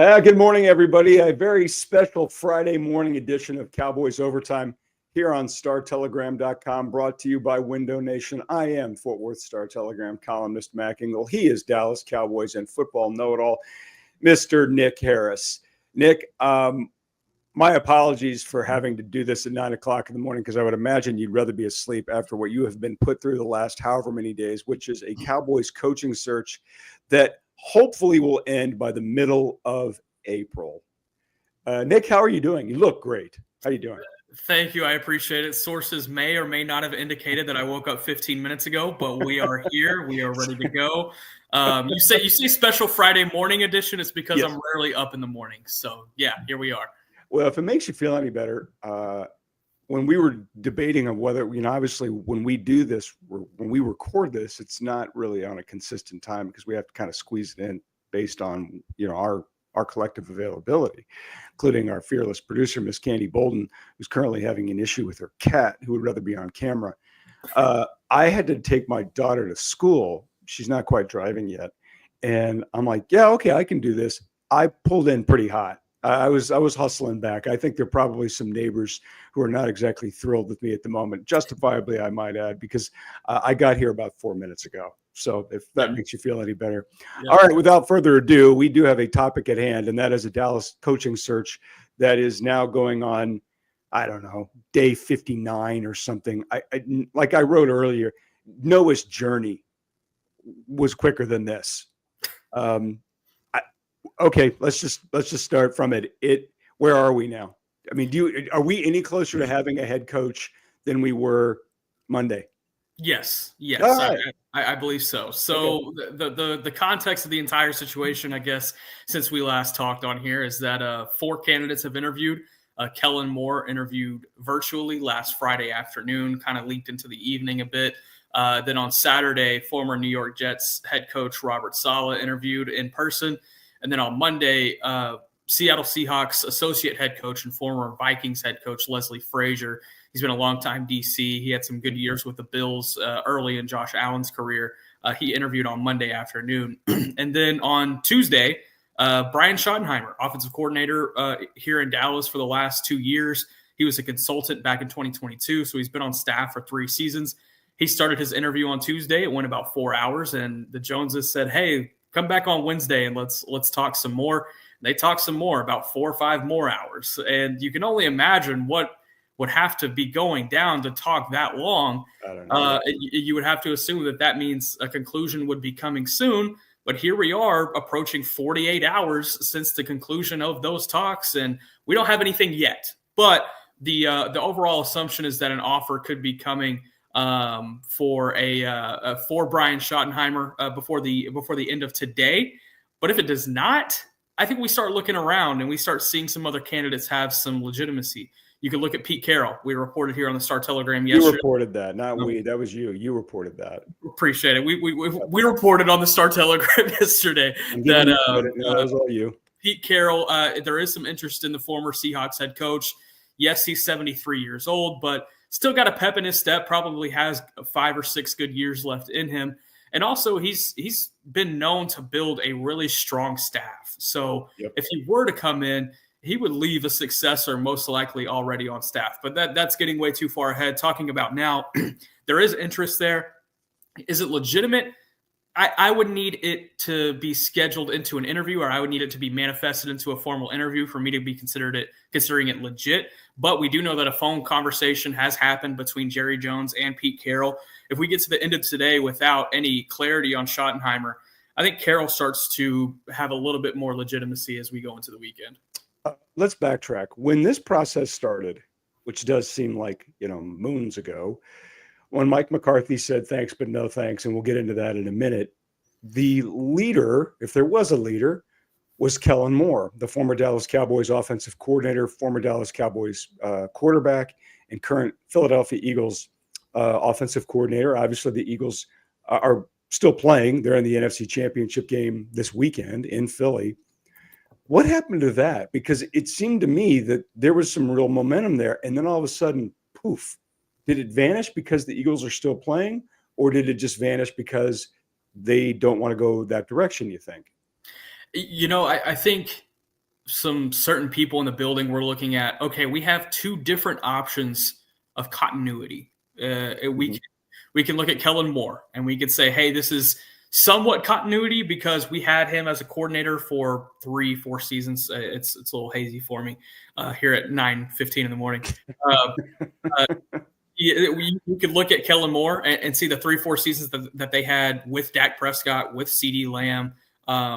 Good morning, everybody. A very special Friday morning edition of Cowboys Overtime here on StarTelegram.com, brought to you by Window Nation. I am Fort Worth Star Telegram columnist Mac Engel. He is Dallas Cowboys and football know-it-all, Mr. Nick Harris. Nick, my apologies for having to do this at 9 o'clock in the morning, because I would imagine you'd rather be asleep after what you have been put through the last however many days, which is a Cowboys coaching search that hopefully will end by the middle of April. Nick, how are you doing? You look great. How are you doing? Thank you. I appreciate it. Sources may or may not have indicated that I woke up 15 minutes ago, but we are here. We are ready to go. You say special Friday morning edition. It's because yes. I'm rarely up in the morning. So, yeah, here we are. Well, if it makes you feel any better, when we were debating on whether, obviously when we do this, when we record this, it's not really on a consistent time because we have to kind of squeeze it in based on, our collective availability, including our fearless producer, Miss Candy Bolden, who's currently having an issue with her cat, who would rather be on camera. I had to take my daughter to school. She's not quite driving yet. And I'm like, yeah, okay, I can do this. I pulled in pretty hot. I was hustling back. I think there are probably some neighbors who are not exactly thrilled with me at the moment, justifiably, I might add, because I got here about 4 minutes ago. So if that makes you feel any better. Yeah. All right, without further ado, we do have a topic at hand, and that is a Dallas coaching search that is now going on, I don't know, day 59 or something. Like I wrote earlier, Noah's journey was quicker than this. Okay, let's just start from it. Where are we now? I mean, are we any closer to having a head coach than we were Monday? Yes, right. I believe so. So okay. The context of the entire situation, I guess, since we last talked on here, is that 4 candidates have interviewed. Kellen Moore interviewed virtually last Friday afternoon, kind of leaked into the evening a bit. Then on Saturday, former New York Jets head coach Robert Saleh interviewed in person. And then on Monday, Seattle Seahawks associate head coach and former Vikings head coach Leslie Frazier. He's been a longtime DC. He had some good years with the Bills early in Josh Allen's career. He interviewed on Monday afternoon. And then on Tuesday, Brian Schottenheimer, offensive coordinator here in Dallas for the last 2 years. He was a consultant back in 2022, so he's been on staff for 3 seasons. He started his interview on Tuesday. It went about 4 hours, and the Joneses said, hey, come back on Wednesday and let's talk some more. And they talked some more, about 4 or 5 more hours. And you can only imagine what would have to be going down to talk that long. I don't know. You would have to assume that means a conclusion would be coming soon. But here we are approaching 48 hours since the conclusion of those talks, and we don't have anything yet. But the overall assumption is that an offer could be coming for Brian Schottenheimer before the end of today. But if it does not, I think we start looking around and we start seeing some other candidates have some legitimacy. You could look at Pete Carroll. We reported here on the Star Telegram yesterday. You reported that, not we. That was you. You reported that. Appreciate it. We reported on the Star Telegram yesterday that was all you. Pete Carroll. There is some interest in the former Seahawks head coach. Yes, he's 73 years old, but still got a pep in his step, probably has 5 or 6 good years left in him. And also he's been known to build a really strong staff. So If he were to come in, he would leave a successor most likely already on staff. But that's getting way too far ahead. Talking about now, there is interest there. Is it legitimate? I would need it to be scheduled into an interview, or I would need it to be manifested into a formal interview for me to be considering it legit. But we do know that a phone conversation has happened between Jerry Jones and Pete Carroll. If we get to the end of today without any clarity on Schottenheimer, I think Carroll starts to have a little bit more legitimacy as we go into the weekend. Let's backtrack. When this process started, which does seem like, moons ago, when Mike McCarthy said thanks, but no thanks, and we'll get into that in a minute, the leader, if there was a leader, was Kellen Moore, the former Dallas Cowboys offensive coordinator, former Dallas Cowboys quarterback, and current Philadelphia Eagles offensive coordinator. Obviously, the Eagles are still playing. They're in the NFC Championship game this weekend in Philly. What happened to that? Because it seemed to me that there was some real momentum there, and then all of a sudden, poof. Did it vanish because the Eagles are still playing, or did it just vanish because they don't want to go that direction, you think? I think some certain people in the building were looking at, okay, we have two different options of continuity. We can look at Kellen Moore and we could say, hey, this is somewhat continuity because we had him as a coordinator for 3-4 seasons. It's a little hazy for me here at 9:15 in the morning. You could look at Kellen Moore and see the 3-4 seasons that they had with Dak Prescott, with CeeDee Lamb,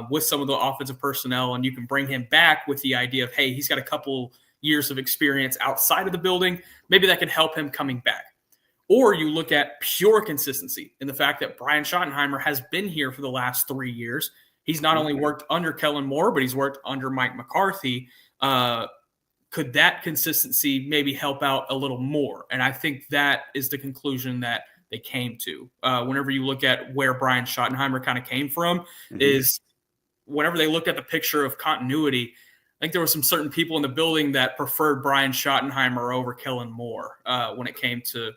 with some of the offensive personnel, and you can bring him back with the idea of, hey, he's got a couple years of experience outside of the building. Maybe that could help him coming back. Or you look at pure consistency in the fact that Brian Schottenheimer has been here for the last 3 years. He's not only worked under Kellen Moore, but he's worked under Mike McCarthy. Could that consistency maybe help out a little more? And I think that is the conclusion that they came to. Whenever you look at where Brian Schottenheimer kind of came from, is whenever they looked at the picture of continuity, I think there were some certain people in the building that preferred Brian Schottenheimer over Kellen Moore when it came to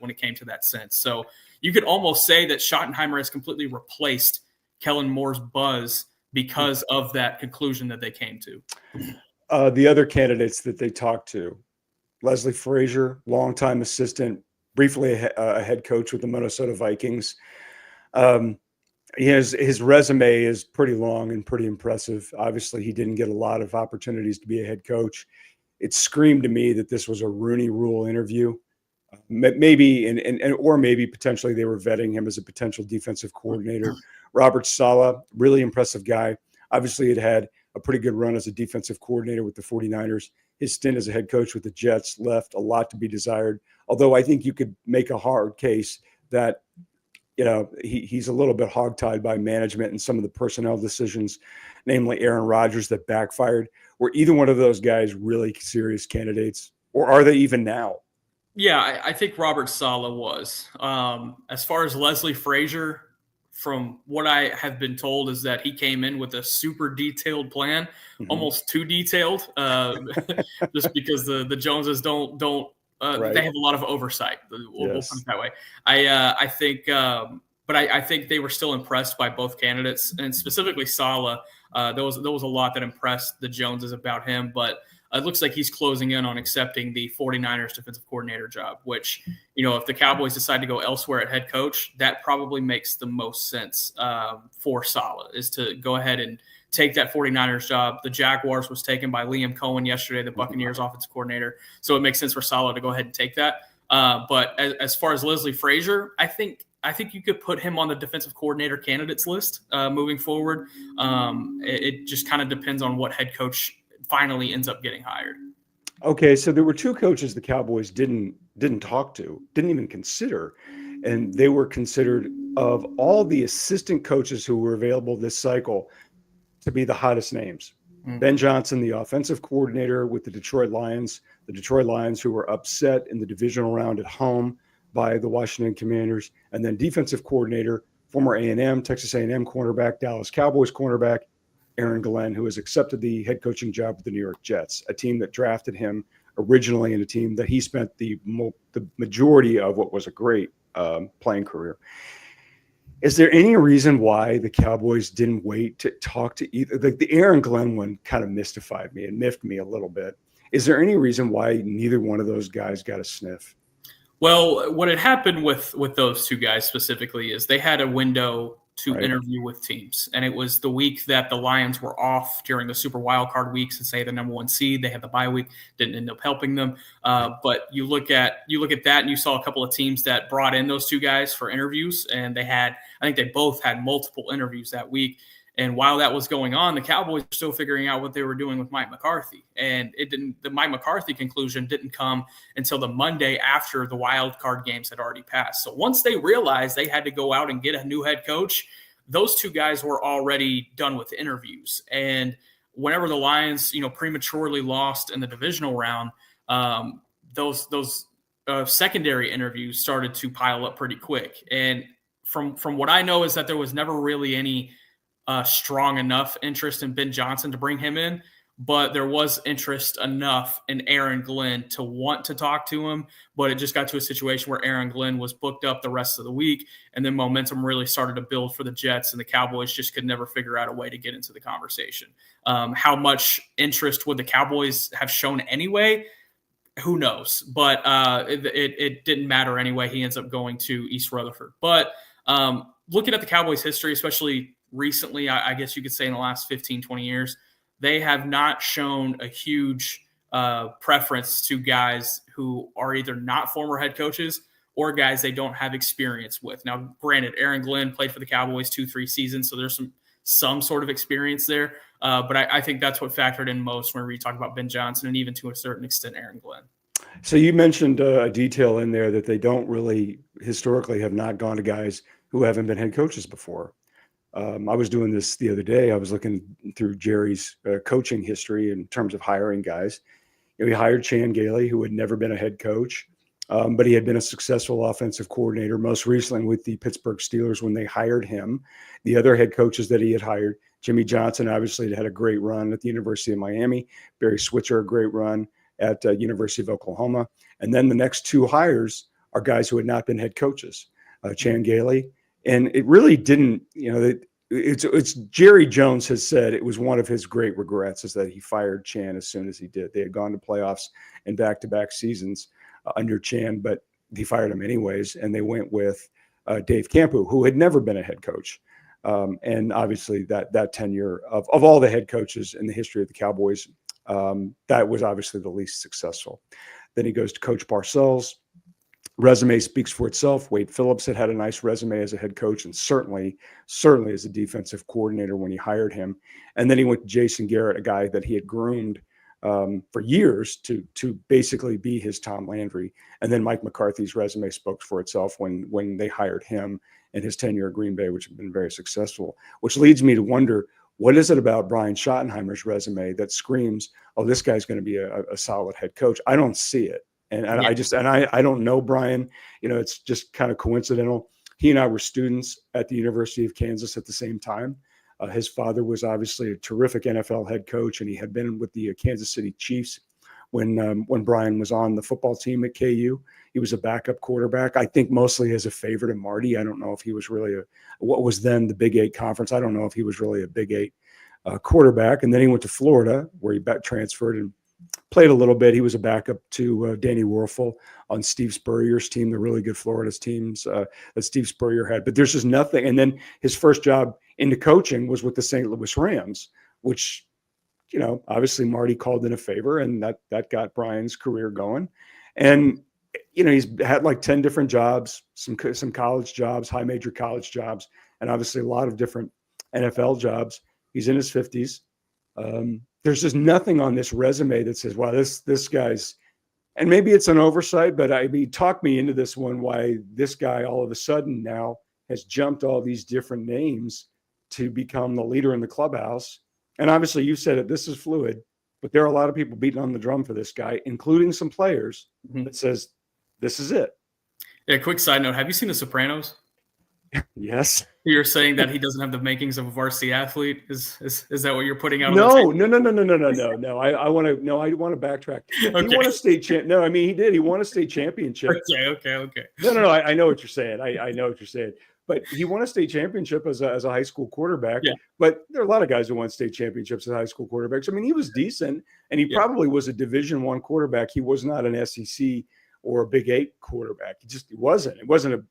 that sense. So you could almost say that Schottenheimer has completely replaced Kellen Moore's buzz because of that conclusion that they came to. The other candidates that they talked to, Leslie Frazier, longtime assistant, briefly a head coach with the Minnesota Vikings. His resume is pretty long and pretty impressive. Obviously, he didn't get a lot of opportunities to be a head coach. It screamed to me that this was a Rooney Rule interview. Maybe or maybe potentially they were vetting him as a potential defensive coordinator. Robert Saleh, really impressive guy. Obviously, had a pretty good run as a defensive coordinator with the 49ers. His stint as a head coach with the Jets left a lot to be desired. Although I think you could make a hard case that he's a little bit hogtied by management and some of the personnel decisions, namely Aaron Rodgers, that backfired. Were either one of those guys really serious candidates, or are they even now? Yeah, I think Robert Saleh was. As far as Leslie Frazier, from what I have been told, is that he came in with a super detailed plan, almost too detailed, just because the Joneses don't right. They have a lot of oversight. We'll put it that way. I think, but I think they were still impressed by both candidates, and specifically Saleh. There was a lot that impressed the Joneses about him, but it looks like he's closing in on accepting the 49ers defensive coordinator job, which, if the Cowboys decide to go elsewhere at head coach, that probably makes the most sense for Saleh, is to go ahead and take that 49ers job. The Jaguars was taken by Liam Cohen yesterday, the Buccaneers offensive coordinator. So it makes sense for Saleh to go ahead and take that. But as far as Leslie Frazier, I think you could put him on the defensive coordinator candidates list moving forward. It just kind of depends on what head coach finally ends up getting hired. Okay, so there were two coaches the Cowboys didn't talk to, didn't even consider, and they were considered, of all the assistant coaches who were available this cycle, to be the hottest names. Ben Johnson, the offensive coordinator with the Detroit Lions who were upset in the divisional round at home by the Washington Commanders, and then defensive coordinator, former A&M, Texas A&M cornerback, Dallas Cowboys cornerback, Aaron Glenn, who has accepted the head coaching job with the New York Jets, a team that drafted him originally and a team that he spent the majority of what was a great playing career. Is there any reason why the Cowboys didn't wait to talk to either? The Aaron Glenn one kind of mystified me and miffed me a little bit. Is there any reason why neither one of those guys got a sniff? Well, what had happened with those two guys specifically is they had a window to interview with teams. And it was the week that the Lions were off during the Super Wildcard week, since they had the number 1 seed. They had the bye week, didn't end up helping them. But you look at that, and you saw a couple of teams that brought in those two guys for interviews, and I think they both had multiple interviews that week. And while that was going on, the Cowboys were still figuring out what they were doing with Mike McCarthy. And the Mike McCarthy conclusion didn't come until the Monday after the wild card games had already passed. So once they realized they had to go out and get a new head coach, those two guys were already done with interviews. And whenever the Lions, prematurely lost in the divisional round, those secondary interviews started to pile up pretty quick. And from what I know is that there was never really any strong enough interest in Ben Johnson to bring him in. but there was interest enough in Aaron Glenn to want to talk to him. But it just got to a situation where Aaron Glenn was booked up the rest of the week, and then momentum really started to build for the Jets, and the Cowboys just could never figure out a way to get into the conversation. How much interest would the Cowboys have shown anyway? Who knows? But it didn't matter anyway. He ends up going to East Rutherford. But looking at the Cowboys' history, especially recently, I guess you could say in the last 15, 20 years, they have not shown a huge preference to guys who are either not former head coaches or guys they don't have experience with. Now, granted, Aaron Glenn played for the Cowboys 2-3 seasons, so there's some sort of experience there. But I think that's what factored in most when we talk about Ben Johnson and even to a certain extent Aaron Glenn. So you mentioned a detail in there that they don't really historically have not gone to guys who haven't been head coaches before. I was doing this the other day. I was looking through Jerry's coaching history in terms of hiring guys. He hired Chan Gailey, who had never been a head coach, but he had been a successful offensive coordinator, most recently with the Pittsburgh Steelers when they hired him. The other head coaches that he had hired, Jimmy Johnson, obviously had a great run at the University of Miami. Barry Switzer, a great run at University of Oklahoma. And then the next two hires are guys who had not been head coaches, Chan Gailey. And it really didn't, it's Jerry Jones has said it was one of his great regrets is that he fired Chan as soon as he did. They had gone to playoffs in back-to-back seasons under Chan, but he fired him anyways. And they went with Dave Campu, who had never been a head coach. And obviously that tenure of all the head coaches in the history of the Cowboys, that was obviously the least successful. Then he goes to Coach Parcells. Resume speaks for itself. Wade Phillips had a nice resume as a head coach and certainly as a defensive coordinator when he hired him. And then he went to Jason Garrett, a guy that he had groomed for years to basically be his Tom Landry. And then Mike McCarthy's resume spoke for itself when they hired him and his tenure at Green Bay, which had been very successful, which leads me to wonder, what is it about Brian Schottenheimer's resume that screams, oh, this guy's going to be a solid head coach? I don't see it. And I don't know Brian, it's just kind of coincidental. He and I were students at the University of Kansas at the same time. His father was obviously a terrific NFL head coach, and he had been with the Kansas City Chiefs when Brian was on the football team at KU. He was a backup quarterback, I think mostly as a favorite of Marty. I don't know if he was really what was then the Big 8 conference. I don't know if he was really a Big 8 quarterback. And then he went to Florida where he transferred and played a little bit. He was a backup to Danny Werfel on Steve Spurrier's team, the really good Florida's teams that Steve Spurrier had. But there's just nothing. And then his first job into coaching was with the St. Louis Rams, which, obviously Marty called in a favor, and that got Brian's career going. And, he's had like 10 different jobs, some college jobs, high major college jobs, and obviously a lot of different NFL jobs. He's in his 50s. There's just nothing on this resume that says, wow, this guy's, and maybe it's an oversight, but talk me into this one, why this guy all of a sudden now has jumped all these different names to become the leader in the clubhouse. And obviously you said it, this is fluid, but there are a lot of people beating on the drum for this guy, including some players that says, this is it. Yeah. Quick side note. Have you seen The Sopranos? Yes. You're saying that he doesn't have the makings of a varsity athlete. Is that what you're putting out? No. I want to backtrack. Okay. He won a state champ. No, I mean, he did. He won a state championship. Okay. No. I know what you're saying. I know what you're saying. But he won a state championship as a high school quarterback. Yeah. But there are a lot of guys who won state championships as high school quarterbacks. I mean, he was decent, and he probably was a Division I quarterback. He was not an SEC or a Big 8 quarterback. He wasn't. It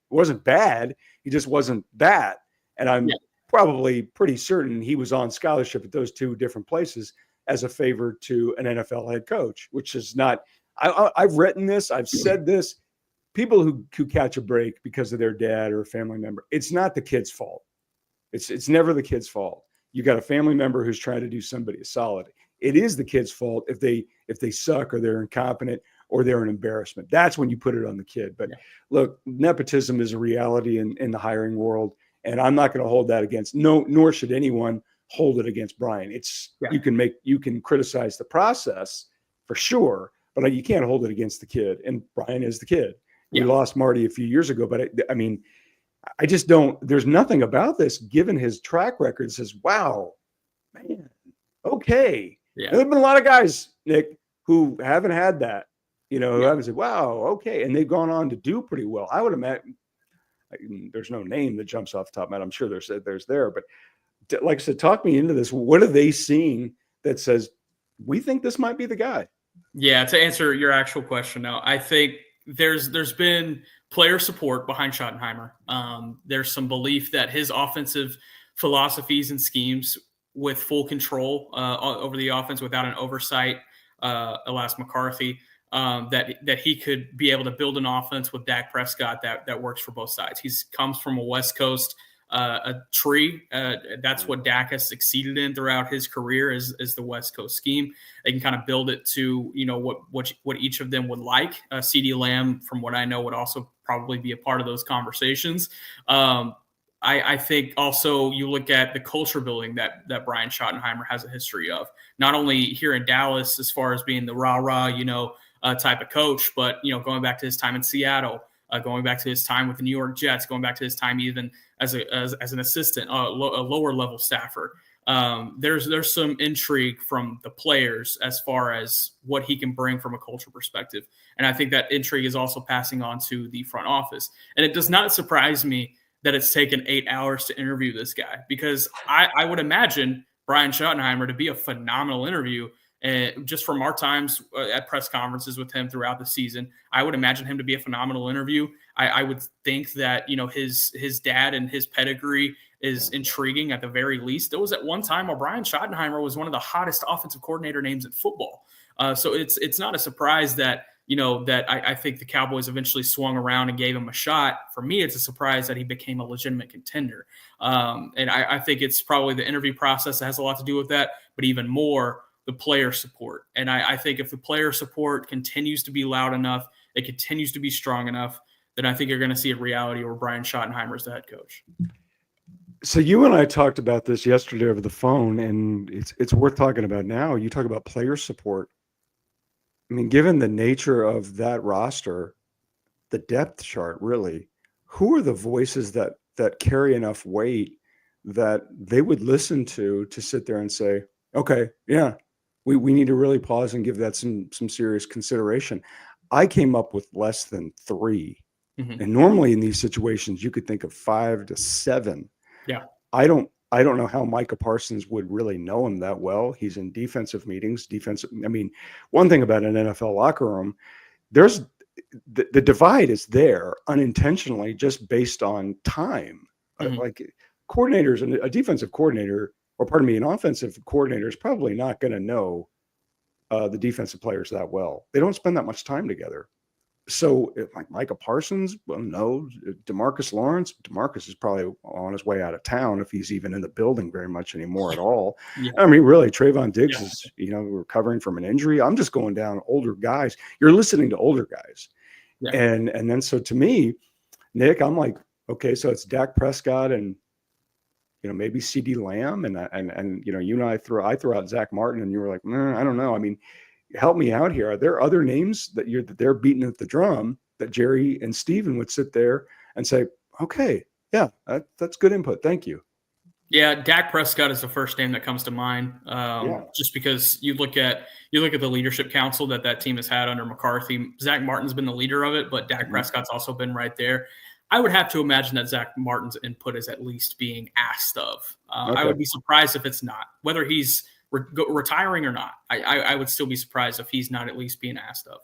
wasn't bad. He just wasn't that. And I'm probably pretty certain he was on scholarship at those two different places as a favor to an NFL head coach, which is not. I've written this. I've said this. People who catch a break because of their dad or a family member, it's not the kid's fault. It's never the kid's fault. You got a family member who's trying to do somebody a solid. It is the kid's fault if they suck or they're incompetent or they're an embarrassment. That's when you put it on the kid. But look, nepotism is a reality in the hiring world, and I'm not going to hold that against. Nor should anyone hold it against Brian. You can criticize the process for sure, but you can't hold it against the kid. And Brian is the kid. We lost Marty a few years ago, but I just don't. There's nothing about this, given his track record, says, "Wow, man, okay." Yeah. There have been a lot of guys, Nick, who haven't had that, who haven't said, wow, okay. And they've gone on to do pretty well. I would imagine there's no name that jumps off the top of my head. I'm sure there's there, but like I said, talk me into this. What are they seeing that says, we think this might be the guy? Yeah. To answer your actual question now, I think there's been player support behind Schottenheimer. There's some belief that his offensive philosophies and schemes with full control over the offense without an oversight, alas McCarthy, that he could be able to build an offense with Dak Prescott that works for both sides. He comes from a West Coast a tree. That's what Dak has succeeded in throughout his career is the West Coast scheme. They can kind of build it to, what each of them would like. CeeDee Lamb, from what I know, would also probably be a part of those conversations. I think also you look at the culture building that Brian Schottenheimer has a history of, not only here in Dallas as far as being the rah-rah, type of coach, but, going back to his time in Seattle, going back to his time with the New York Jets, going back to his time even as an assistant, a lower level staffer. There's some intrigue from the players as far as what he can bring from a culture perspective. And I think that intrigue is also passing on to the front office. And it does not surprise me that it's taken 8 hours to interview this guy, because I would imagine Brian Schottenheimer to be a phenomenal interview. And just from our times at press conferences with him throughout the season, I would imagine him to be a phenomenal interview. I would think that, his dad and his pedigree is intriguing at the very least. There was at one time where Brian Schottenheimer was one of the hottest offensive coordinator names in football. So it's not a surprise that, that I think the Cowboys eventually swung around and gave him a shot. For me, it's a surprise that he became a legitimate contender. And I think it's probably the interview process that has a lot to do with that, but even more the player support. And I think if the player support continues to be loud enough, it continues to be strong enough, then I think you're going to see a reality where Brian Schottenheimer is the head coach. So you and I talked about this yesterday over the phone, and it's worth talking about now. You talk about player support. I mean, given the nature of that roster, the depth chart, really, who are the voices that carry enough weight that they would listen to sit there and say, okay, yeah, we need to really pause and give that some serious consideration. I came up with less than 3. Mm-hmm. And normally in these situations, you could think of 5 to 7. Yeah. I don't know how Micah Parsons would really know him that well. He's in defensive meetings, one thing about an NFL locker room, there's the divide is there unintentionally just based on time. Mm-hmm. Like coordinators and a defensive coordinator, an offensive coordinator is probably not going to know the defensive players that well. They don't spend that much time together. So like Micah Parsons, well, no. DeMarcus Lawrence, DeMarcus is probably on his way out of town if he's even in the building very much anymore at all. Yeah. I mean, really, Trayvon Diggs is, recovering from an injury. I'm just going down older guys. You're listening to older guys. Yeah. And then so to me, Nick, I'm like, okay, so it's Dak Prescott and maybe CeeDee Lamb and you and I threw out Zach Martin and you were like, I don't know. I mean, help me out here. Are there other names that they're beating at the drum that Jerry and Steven would sit there and say, okay, yeah, that's good input. Thank you. Yeah, Dak Prescott is the first name that comes to mind. Just because you look at the leadership council that team has had under McCarthy. Zach Martin's been the leader of it, but Dak Prescott's also been right there. I would have to imagine that Zach Martin's input is at least being asked of. Okay. I would be surprised if it's not, whether he's retiring or not. I would still be surprised if he's not at least being asked of.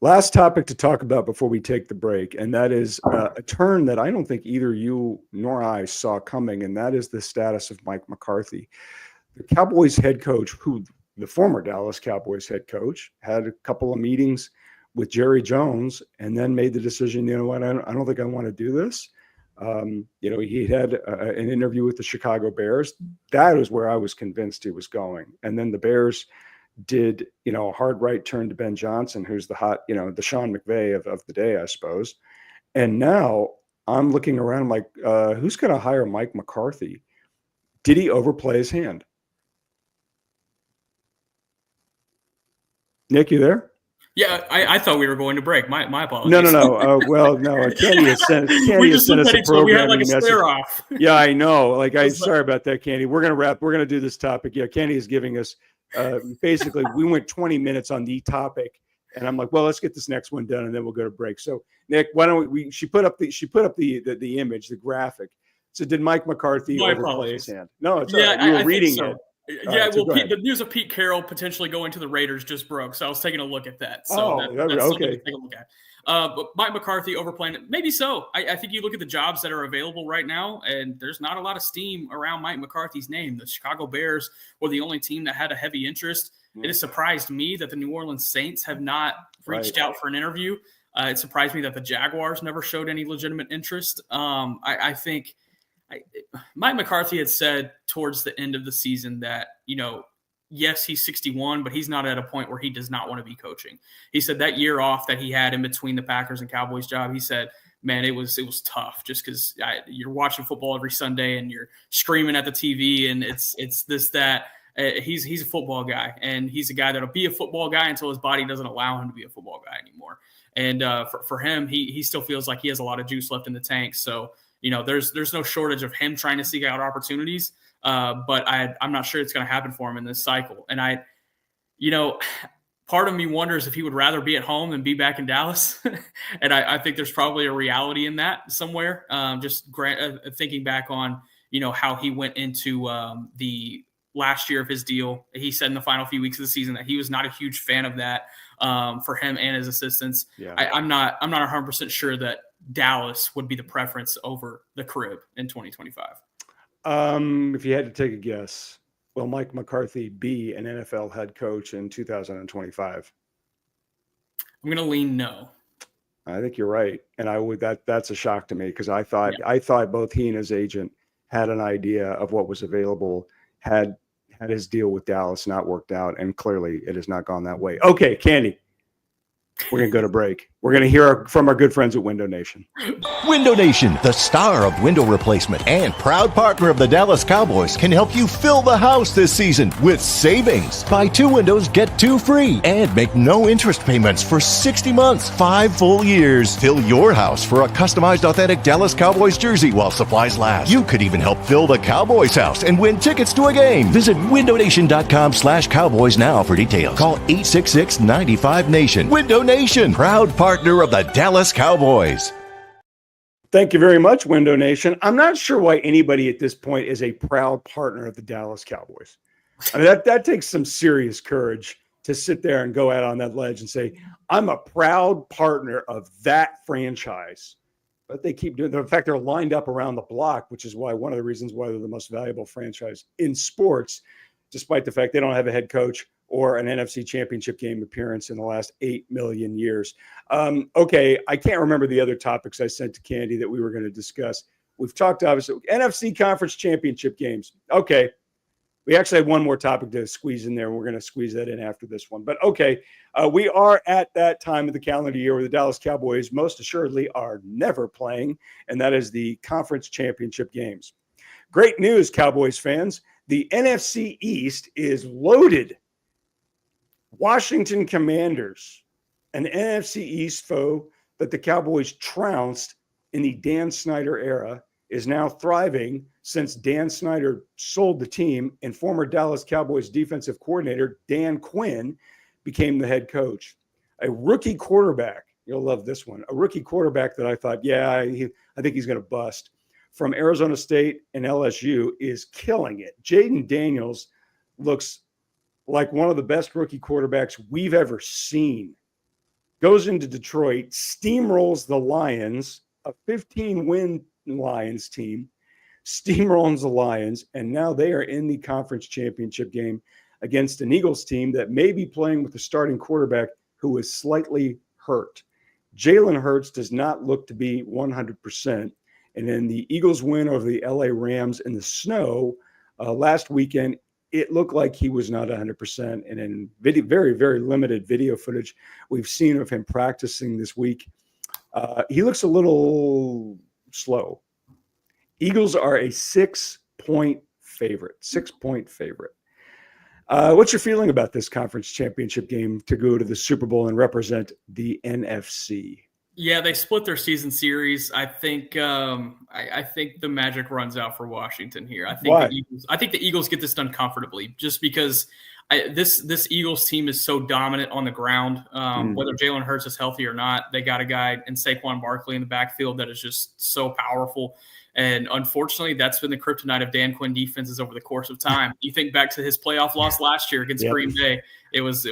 Last topic to talk about before we take the break, and that is a turn that I don't think either you nor I saw coming, and that is the status of Mike McCarthy. The Cowboys head coach, the former Dallas Cowboys head coach, had a couple of meetings with Jerry Jones and then made the decision, you know what, I don't think I want to do this. He had an interview with the Chicago Bears. That was where I was convinced he was going. And then the Bears did, a hard right turn to Ben Johnson, who's the hot, the Sean McVay of the day, I suppose. And now I'm looking around, I'm like, who's going to hire Mike McCarthy? Did he overplay his hand? Nick, you there? Yeah, I thought we were going to break. My apologies. No. No. Candy has sent us a program. We had like a stare off. Yeah, I know. Sorry about that, Candy. We're gonna wrap. We're gonna do this topic. Yeah, Candy is giving us Basically, we went 20 minutes on the topic, and I'm like, well, let's get this next one done, and then we'll go to break. So, Nick, why don't we? She put up the image, the graphic. So, did Mike McCarthy My overplay his apologies. hand? No, it's Yeah, all right. We were I reading think so. it. Yeah, right, so well, the news of Pete Carroll potentially going to the Raiders just broke, so I was taking a look at that. So that's something to take a look at. But Mike McCarthy overplaying it, maybe so. I think you look at the jobs that are available right now, and there's not a lot of steam around Mike McCarthy's name. The Chicago Bears were the only team that had a heavy interest. It has surprised me that the New Orleans Saints have not reached out for an interview. It surprised me that the Jaguars never showed any legitimate interest. I think Mike McCarthy had said towards the end of the season that, yes, he's 61, but he's not at a point where he does not want to be coaching. He said that year off that he had in between the Packers and Cowboys job, he said, man, it was tough just because you're watching football every Sunday and you're screaming at the TV and it's this, that. He's a football guy, and he's a guy that'll be a football guy until his body doesn't allow him to be a football guy anymore. And for him, he still feels like he has a lot of juice left in the tank. So, there's no shortage of him trying to seek out opportunities, but I'm not sure it's going to happen for him in this cycle. And part of me wonders if he would rather be at home than be back in Dallas. And I think there's probably a reality in that somewhere. Thinking back on, how he went into the last year of his deal. He said in the final few weeks of the season that he was not a huge fan of that for him and his assistants. Yeah. I'm not 100% sure that Dallas would be the preference over the crib in 2025. If you had to take a guess, will Mike McCarthy be an NFL head coach in 2025? I'm going to lean no. I think you're right. And that's a shock to me because I thought both he and his agent had an idea of what was available, had his deal with Dallas not worked out, and clearly it has not gone that way. Okay, Candy. We're going to go to break. We're going to hear from our good friends at Window Nation. Window Nation, the star of window replacement and proud partner of the Dallas Cowboys, can help you fill the house this season with savings. Buy 2 windows, get 2 free, and make no interest payments for 60 months, 5 full years. Fill your house for a customized authentic Dallas Cowboys jersey while supplies last. You could even help fill the Cowboys house and win tickets to a game. Visit windownation.com/Cowboys now for details. Call 866-95-NATION. Window Nation, proud partner of the Dallas Cowboys. Thank you very much, Window Nation. I'm not sure why anybody at this point is a proud partner of the Dallas Cowboys. I mean, that takes some serious courage to sit there and go out on that ledge and say, I'm a proud partner of that franchise. But they keep doing it. In fact, they're lined up around the block, which is why one of the reasons why they're the most valuable franchise in sports, despite the fact they don't have a head coach or an NFC championship game appearance in the last 8 million years. Okay, I can't remember the other topics I sent to Candy that we were going to discuss. We've talked, obviously, NFC conference championship games. Okay, we actually had one more topic to squeeze in there. We're going to squeeze that in after this one. But okay, we are at that time of the calendar year where the Dallas Cowboys most assuredly are never playing, and that is the conference championship games. Great news, Cowboys fans. The NFC East is loaded. Washington Commanders, an NFC East foe that the Cowboys trounced in the Dan Snyder era, is now thriving since Dan Snyder sold the team and former Dallas Cowboys defensive coordinator Dan Quinn became the head coach. A rookie quarterback, you'll love this one, a rookie quarterback that I thought, I think he's going to bust, from Arizona State and LSU is killing it. Jaden Daniels looks like one of the best rookie quarterbacks we've ever seen. Goes into Detroit, steamrolls the Lions, a 15-win Lions team, steamrolls the Lions, and now they are in the conference championship game against an Eagles team that may be playing with a starting quarterback who is slightly hurt. Jalen Hurts does not look to be 100%. And then the Eagles win over the LA Rams in the snow last weekend, it looked like he was not 100%. And in very, very limited video footage we've seen of him practicing this week, he looks a little slow. Eagles are a 6-point favorite. 6-point favorite. What's your feeling about this conference championship game to go to the Super Bowl and represent the NFC? Yeah, they split their season series. I think I think the magic runs out for Washington here. I think the Eagles get this done comfortably, just because This Eagles team is so dominant on the ground. Whether Jalen Hurts is healthy or not, they got a guy in Saquon Barkley in the backfield that is just so powerful. And unfortunately, that's been the kryptonite of Dan Quinn defenses over the course of time. You think back to his playoff loss last year against Green Bay, it was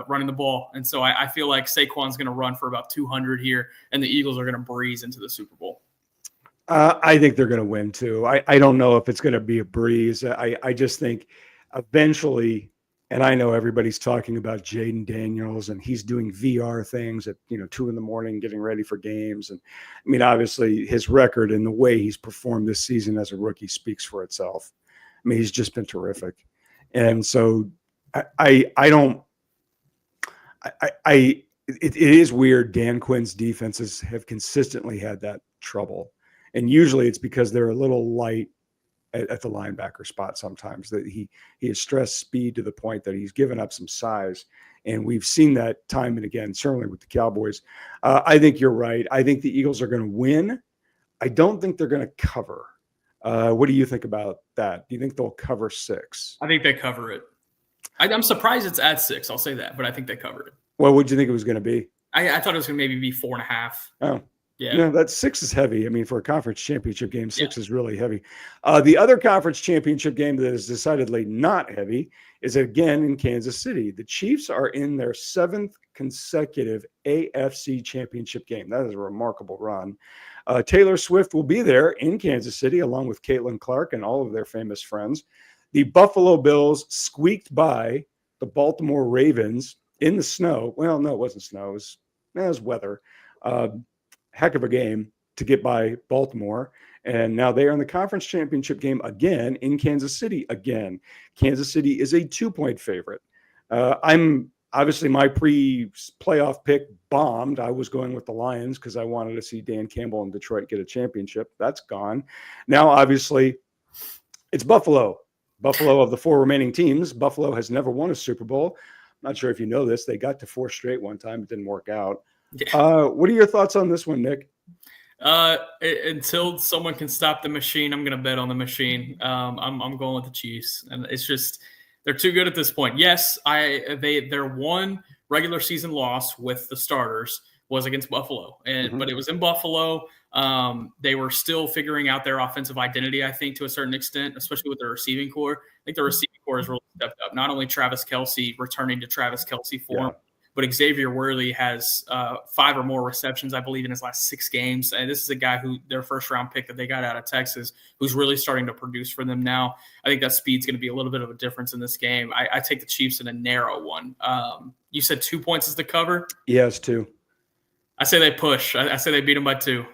running the ball. And so I feel like Saquon's going to run for about 200 here, and the Eagles are going to breeze into the Super Bowl. I think they're going to win too. I don't know if it's going to be a breeze. I just think eventually, and I know everybody's talking about Jaden Daniels and he's doing VR things at 2 a.m, getting ready for games. And I mean, obviously his record and the way he's performed this season as a rookie speaks for itself. I mean, he's just been terrific. And so it is weird. Dan Quinn's defenses have consistently had that trouble. And usually it's because they're a little light at the linebacker spot sometimes, that he has stressed speed to the point that he's given up some size. And we've seen that time and again, certainly with the Cowboys. I think you're right. I think the Eagles are going to win. I don't think they're going to cover. What do you think about that? Do you think they'll cover 6? I think they cover it. I'm surprised it's at 6. I'll say that, but I think they covered it. Well, what did you think it was going to be? I thought it was going to maybe be 4.5. Oh. Yeah, that 6 is heavy. I mean, for a conference championship game, 6 is really heavy. The other conference championship game that is decidedly not heavy is again in Kansas City. The Chiefs are in their 7th consecutive AFC championship game. That is a remarkable run. Taylor Swift will be there in Kansas City along with Caitlin Clark and all of their famous friends. The Buffalo Bills squeaked by the Baltimore Ravens in the snow. Well, no, it wasn't snow. It was weather. Heck of a game to get by Baltimore. And now they are in the conference championship game again in Kansas City again. Kansas City is a 2-point favorite. I'm obviously my pre-playoff pick bombed. I was going with the Lions because I wanted to see Dan Campbell in Detroit get a championship. That's gone. Now, obviously, it's Buffalo. Buffalo of the 4 remaining teams. Buffalo has never won a Super Bowl. I'm not sure if you know this. They got to 4 straight one time. It didn't work out. Yeah. What are your thoughts on this one, Nick? Until someone can stop the machine, I'm going to bet on the machine. I'm going with the Chiefs, and it's just they're too good at this point. Yes, their one regular season loss with the starters was against Buffalo, but it was in Buffalo. They were still figuring out their offensive identity, I think, to a certain extent, especially with their receiving core. I think the receiving core has really stepped up. Not only Travis Kelce returning to Travis Kelce form. Yeah. But Xavier Worthy has 5 or more receptions, I believe, in his last 6 games. And this is a guy who their first-round pick that they got out of Texas, who's really starting to produce for them now. I think that speed's going to be a little bit of a difference in this game. I take the Chiefs in a narrow one. You said 2 points is the cover? Yes, 2. I say they push. I say they beat them by 2.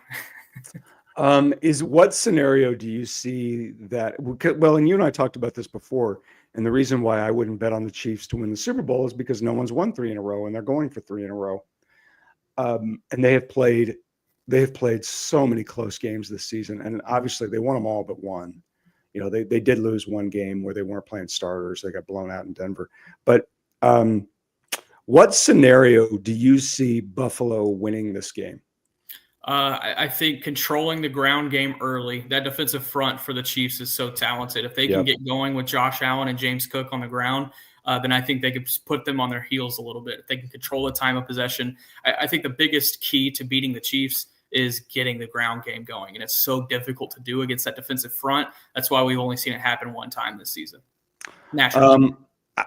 What scenario do you see that? Well, and you and I talked about this before. And the reason why I wouldn't bet on the Chiefs to win the Super Bowl is because no one's won 3 in a row, and they're going for 3 in a row. And they have played so many close games this season, and obviously they won them all but one. They did lose one game where they weren't playing starters; they got blown out in Denver. But what scenario do you see Buffalo winning this game? I think controlling the ground game early, that defensive front for the Chiefs is so talented. If they can get going with Josh Allen and James Cook on the ground, then I think they could put them on their heels a little bit. If they can control the time of possession, I think the biggest key to beating the Chiefs is getting the ground game going. And it's so difficult to do against that defensive front. That's why we've only seen it happen one time this season. Naturally.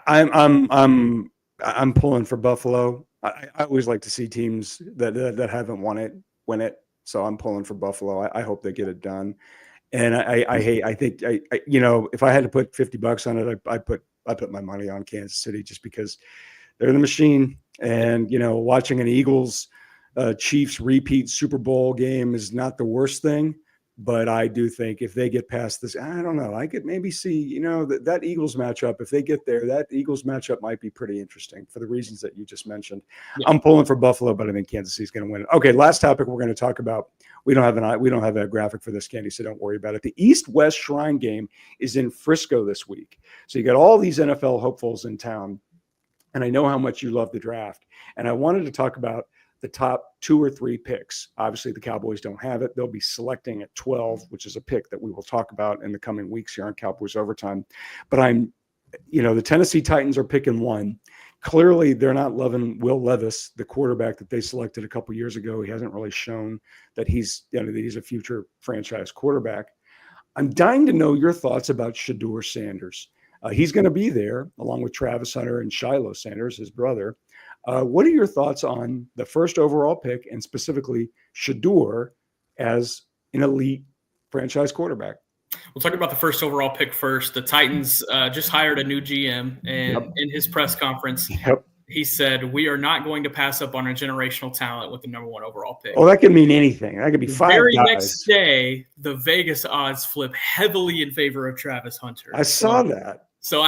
I'm pulling for Buffalo. I always like to see teams that haven't won it win it. So I'm pulling for Buffalo. I hope they get it done. And I think if I had to put $50 on it, I put my money on Kansas City just because they're the machine. And, watching an Eagles Chiefs repeat Super Bowl game is not the worst thing. But I do think if they get past this, I don't know. I could maybe see, that Eagles matchup. If they get there, that Eagles matchup might be pretty interesting for the reasons that you just mentioned. Yeah. I'm pulling for Buffalo, but I think Kansas City's going to win it. Okay, last topic we're going to talk about. We don't have a graphic for this, Candy, so don't worry about it. The East-West Shrine game is in Frisco this week, so you got all these NFL hopefuls in town. And I know how much you love the draft, and I wanted to talk about the top 2 or 3 picks. Obviously, the Cowboys don't have it. They'll be selecting at 12, which is a pick that we will talk about in the coming weeks here on Cowboys Overtime. But the Tennessee Titans are picking one. Clearly, they're not loving Will Levis, the quarterback that they selected a couple years ago. He hasn't really shown that he's a future franchise quarterback. I'm dying to know your thoughts about Shedeur Sanders. He's going to be there along with Travis Hunter and Shiloh Sanders, his brother. What are your thoughts on the first overall pick and specifically Shedeur as an elite franchise quarterback? We'll talk about the first overall pick first. The Titans just hired a new GM, and in his press conference, he said, "We are not going to pass up on a generational talent with the number 1 overall pick." Oh, that could mean anything. That could be 5 very guys. Next day, the Vegas odds flip heavily in favor of Travis Hunter. I saw that. So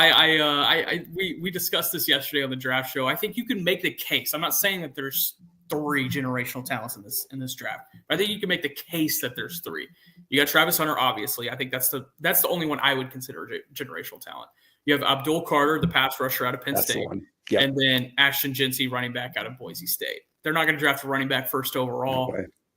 we discussed this yesterday on the draft show. I think you can make the case. I'm not saying that there's 3 generational talents in this draft. I think you can make the case that there's 3. You got Travis Hunter, obviously. I think that's the only one I would consider generational talent. You have Abdul Carter, the pass rusher out of Penn State, yep. And then Ashton Jinsey, running back out of Boise State. They're not going to draft a running back first overall.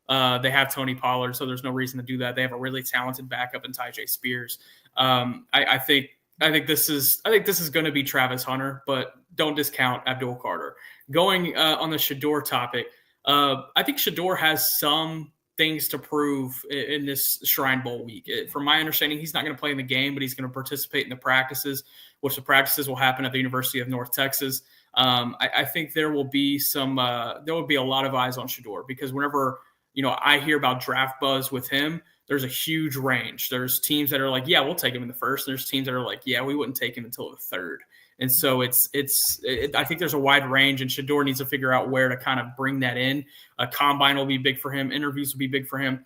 They have Tony Pollard, so there's no reason to do that. They have a really talented backup in Tyjae Spears. I think this is going to be Travis Hunter, but don't discount Abdul Carter. Going on the Shedeur topic, I think Shedeur has some things to prove in this Shrine Bowl week. From my understanding, he's not going to play in the game, but he's going to participate in the practices, which the practices will happen at the University of North Texas. I think there will be a lot of eyes on Shedeur because whenever I hear about draft buzz with him, there's a huge range. There's teams that are like, yeah, we'll take him in the first. There's teams that are like, yeah, we wouldn't take him until the third. And so I think there's a wide range, and Shedeur needs to figure out where to kind of bring that in. A combine will be big for him. Interviews will be big for him.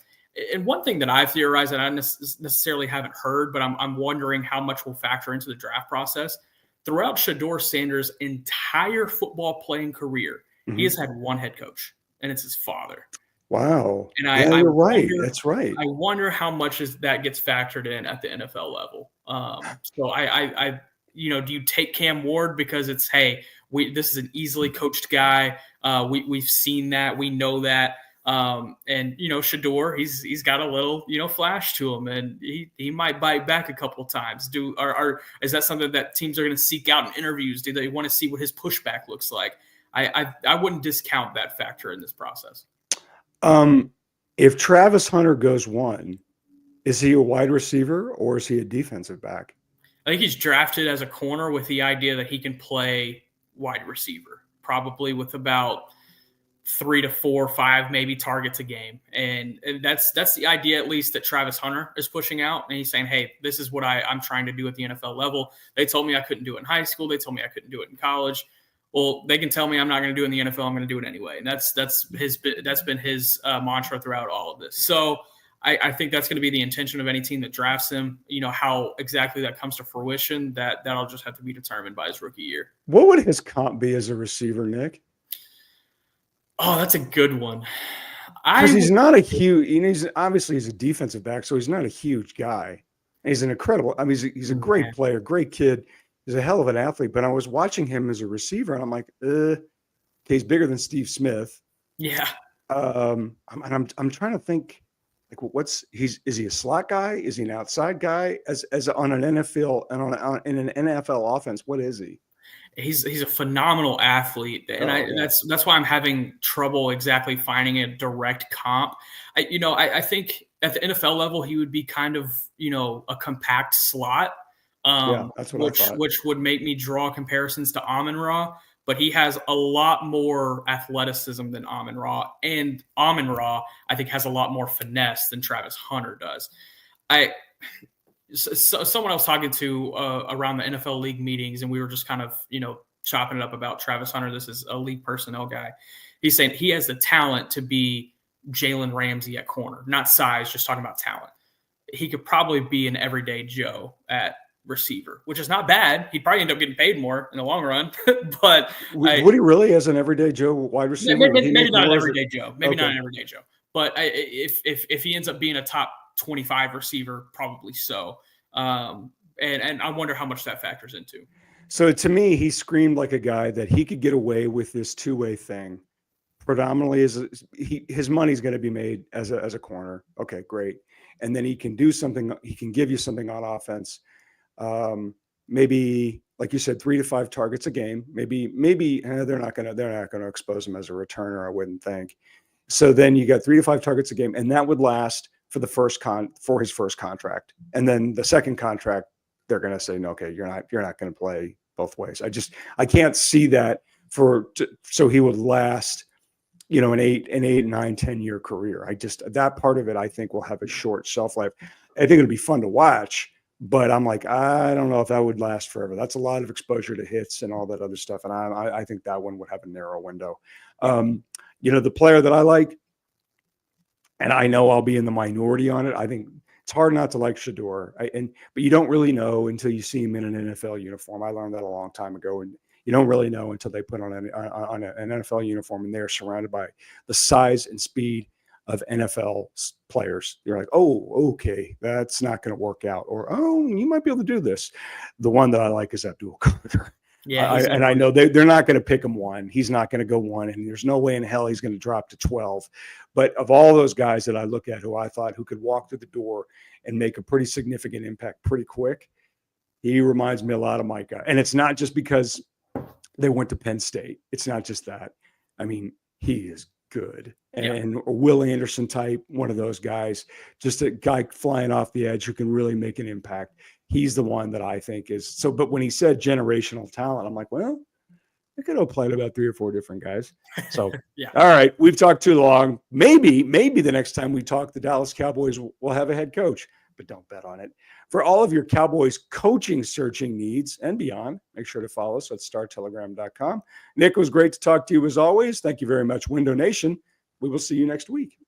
And one thing that I've theorized that I necessarily haven't heard, but I'm wondering how much will factor into the draft process. Throughout Shedeur Sanders' entire football playing career, he has had one head coach, and it's his father. Wow. And you're right. That's right. I wonder how much that gets factored in at the NFL level. So I do you take Cam Ward because it's, hey, this is an easily coached guy. We've seen that. We know that. And Shedeur, he's got a little, flash to him, and he might bite back a couple of times. Is that something that teams are going to seek out in interviews? Do they want to see what his pushback looks like? I wouldn't discount that factor in this process. If Travis Hunter goes 1, is he a wide receiver or is he a defensive back? I think he's drafted as a corner with the idea that he can play wide receiver, probably with about 3 to 4 or 5 maybe targets a game. And that's the idea, at least, that Travis Hunter is pushing out. And he's saying, hey, this is what I'm trying to do at the NFL level. They told me I couldn't do it in high school. They told me I couldn't do it in college. Well, they can tell me I'm not going to do it in the NFL. I'm going to do it anyway. And that's been his mantra throughout all of this. So I think that's going to be the intention of any team that drafts him. How exactly that comes to fruition, that'll just have to be determined by his rookie year. What would his comp be as a receiver, Nick? Oh, that's a good one. Because he's not a huge. He's a defensive back, so he's not a huge guy. He's an incredible. I mean, he's a great player, great kid. He's a hell of an athlete. But I was watching him as a receiver, and I'm like, he's bigger than Steve Smith. Yeah. I'm trying to think. Like, is he a slot guy? Is he an outside guy? As on an NFL and in an NFL offense, what is he? He's a phenomenal athlete, and that's why I'm having trouble exactly finding a direct comp. I think at the NFL level he would be kind of a compact slot. That's what I thought. Which would make me draw comparisons to Amon-Ra. But he has a lot more athleticism than Amon-Ra. And Amon-Ra, I think, has a lot more finesse than Travis Hunter does. Someone I was talking to around the NFL league meetings, and we were just kind of, chopping it up about Travis Hunter. This is a league personnel guy. He's saying he has the talent to be Jalen Ramsey at corner, not size, just talking about talent. He could probably be an everyday Joe at receiver, which is not bad. He'd probably end up getting paid more in the long run. But would he really, as an everyday Joe wide receiver? Maybe not an everyday Joe. Maybe not an everyday Joe. But if he ends up being a top 25 receiver, probably so. And I wonder how much that factors into. So to me, he screamed like a guy that he could get away with this two-way thing. Predominantly, his money's going to be made as a corner. Okay, great. And then he can do something. He can give you something on offense. Maybe like you said, 3 to 5 targets a game. Maybe they're not going to expose him as a returner, I wouldn't think. So then you got 3 to 5 targets a game, and that would last for his first contract. And then the second contract, they're going to say, no, okay, you're not going to play both ways. I can't see that so he would last, an 8, 9, 10-year career. That part of it, I think, will have a short shelf life. I think it'll be fun to watch, but I'm like, I don't know if that would last forever. That's a lot of exposure to hits and all that other stuff. And I think that one would have a narrow window. The player that I like, and I know I'll be in the minority on it, I think it's hard not to like Shador. But you don't really know until you see him in an NFL uniform. I learned that a long time ago. And you don't really know until they put on an NFL uniform and they're surrounded by the size and speed of NFL players. You're like, oh, okay, that's not going to work out. Or, oh, you might be able to do this. The one that I like is Abdul Qadir. Yeah, I know they're not going to pick him 1. He's not going to go 1, and there's no way in hell he's going to drop to 12. But of all those guys that I look at who could walk through the door and make a pretty significant impact pretty quick, he reminds me a lot of Micah. And it's not just because they went to Penn State. It's not just that. I mean, he is good. And Will Anderson type, one of those guys, just a guy flying off the edge who can really make an impact. He's the one that I think is so. But when he said generational talent, I'm like, well, I could have played about 3 or 4 different guys. So, All right, we've talked too long. Maybe the next time we talk, the Dallas Cowboys will have a head coach, but don't bet on it. For all of your Cowboys coaching searching needs and beyond, make sure to follow us at startelegram.com. Nick, it was great to talk to you as always. Thank you very much, Window Nation. We will see you next week.